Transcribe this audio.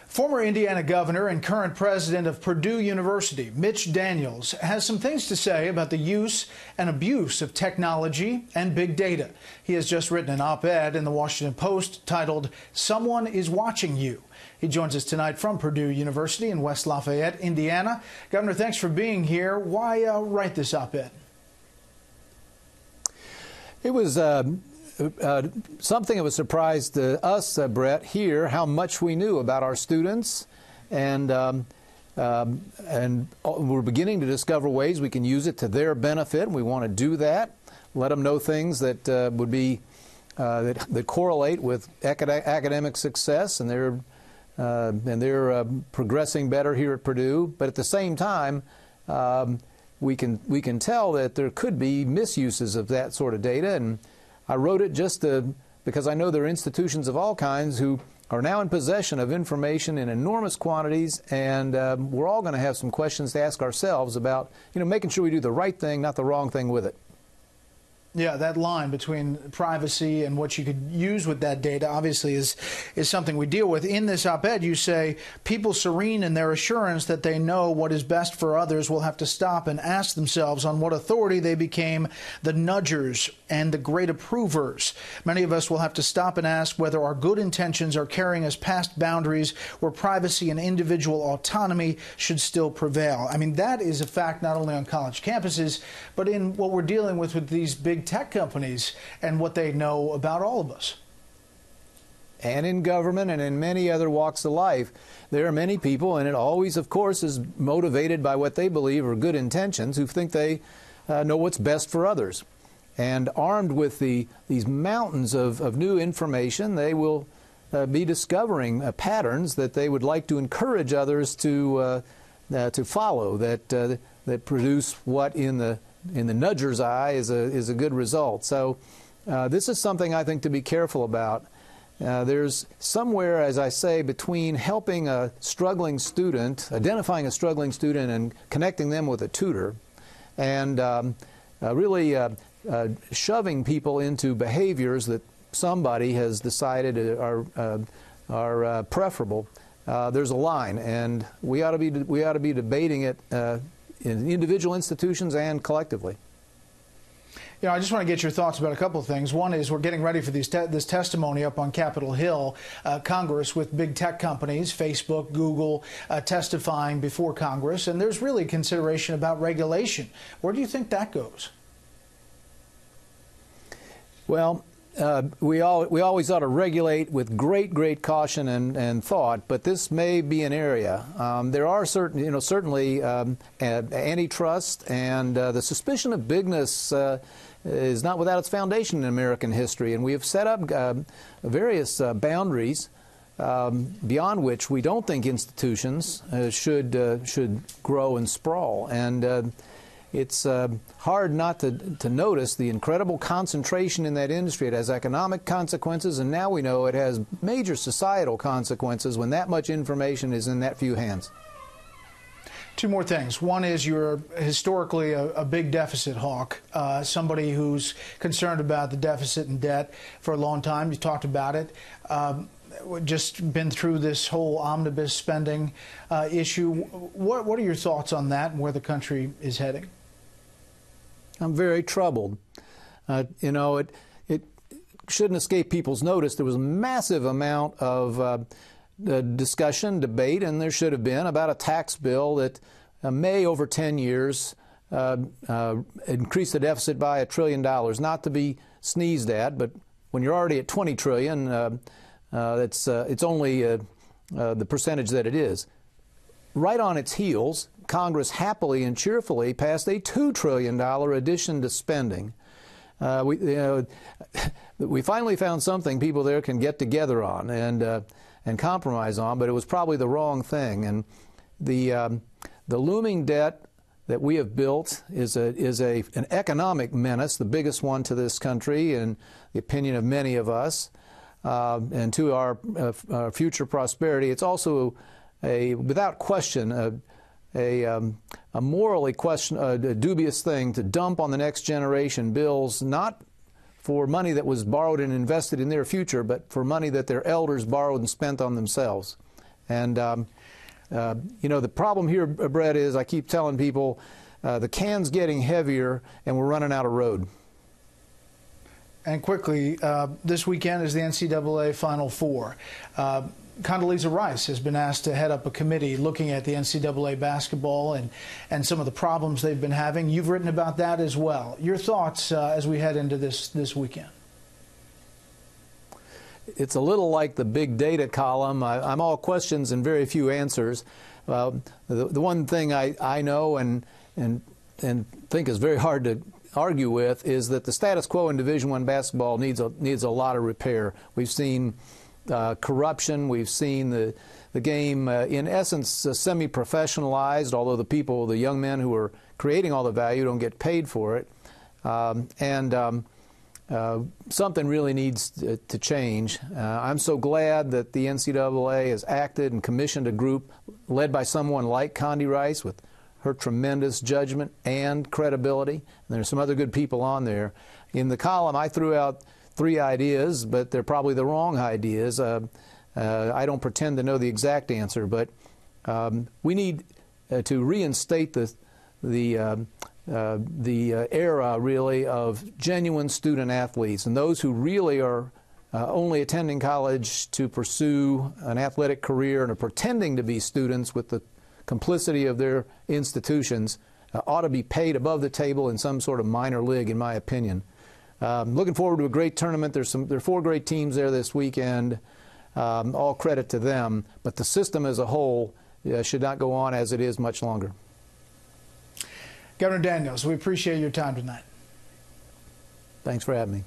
Former Indiana governor and current president of Purdue University, Mitch Daniels, has some things to say about the use and abuse of technology and big data. He has just written an op-ed in the Washington Post titled, "Someone is Watching You." He joins us tonight from Purdue University in West Lafayette, Indiana. Governor, thanks for being here. Why write this op-ed? It was something of a surprise to us, Brett, here how much we knew about our students, and we're beginning to discover ways we can use it to their benefit. We want to do that, let them know things that would be that correlate with academic success, and they're progressing better here at Purdue. But at the same time, we can tell that there could be misuses of that sort of data, and I wrote it just because I know there are institutions of all kinds who are now in possession of information in enormous quantities, and we're all going to have some questions to ask ourselves about, making sure we do the right thing, not the wrong thing with it. Yeah, that line between privacy and what you could use with that data obviously is something we deal with. In this op-ed, you say people serene in their assurance that they know what is best for others will have to stop and ask themselves on what authority they became the nudgers and the great approvers. Many of us will have to stop and ask whether our good intentions are carrying us past boundaries where privacy and individual autonomy should still prevail. I mean, that is a fact not only on college campuses, but in what we're dealing with these big tech companies and what they know about all of us. And in government and in many other walks of life, there are many people, and it always, of course, is motivated by what they believe are good intentions, who think they know what's best for others. And armed with these mountains of new information, they will be discovering patterns that they would like to encourage others to follow, that produce what in the nudger's eye is a good result. So this is something I think to be careful about. There's somewhere, as I say, between helping a struggling student, identifying a struggling student and connecting them with a tutor, and really shoving people into behaviors that somebody has decided are preferable. There's a line, and we ought to be debating it in individual institutions and collectively. I just want to get your thoughts about a couple of things. One is we're getting ready for this testimony up on Capitol Hill, Congress, with big tech companies, Facebook, Google, testifying before Congress, and there's really consideration about regulation. Where do you think that goes? Well, we always ought to regulate with great caution and thought, but this may be an area. There are certainly antitrust, and the suspicion of bigness is not without its foundation in American history, and we have set up various boundaries beyond which we don't think institutions should grow and sprawl. And it's hard not to notice the incredible concentration in that industry. It has economic consequences, and now we know it has major societal consequences when that much information is in that few hands. Two more things. One is you're historically a big deficit hawk, somebody who's concerned about the deficit and debt for a long time. You talked about it. Just been through this whole omnibus spending issue. What are your thoughts on that and where the country is heading? I'm very troubled. It shouldn't escape people's notice. There was a massive amount of discussion, debate, and there should have been, about a tax bill that may, over 10 years, increase the deficit by $1 trillion. Not to be sneezed at, but when you're already at $20 trillion, it's only the percentage that it is. Right on its heels, Congress happily and cheerfully passed a $2 trillion addition to spending. We finally found something people there can get together on and compromise on, but it was probably the wrong thing. And the looming debt that we have built is an economic menace, the biggest one to this country, in the opinion of many of us, and to our future prosperity. It's also without question, a morally dubious thing to dump on the next generation bills, not for money that was borrowed and invested in their future, but for money that their elders borrowed and spent on themselves. And you know, the problem here, Brett, is I keep telling people the can's getting heavier and we're running out of road. And quickly, this weekend is the NCAA Final Four. Condoleezza Rice has been asked to head up a committee looking at the NCAA basketball and some of the problems they've been having. You've written about that as well. Your thoughts as we head into this weekend? It's a little like the big data column. I'm all questions and very few answers. The one thing I know and think is very hard to argue with is that the status quo in Division I basketball needs a lot of repair. We've seen corruption. We've seen the game, in essence, semi-professionalized, although the young men who are creating all the value don't get paid for it. Something really needs to change. I'm so glad that the NCAA has acted and commissioned a group led by someone like Condi Rice with her tremendous judgment and credibility. And there's some other good people on there. In the column, I threw out 3 ideas, but they're probably the wrong ideas. I don't pretend to know the exact answer, but we need to reinstate the era, really, of genuine student athletes and those who really are only attending college to pursue an athletic career and are pretending to be students with the complicity of their institutions ought to be paid above the table in some sort of minor league, in my opinion. Looking forward to a great tournament. There are 4 great teams there this weekend. All credit to them. But the system as a whole should not go on as it is much longer. Governor Daniels, we appreciate your time tonight. Thanks for having me.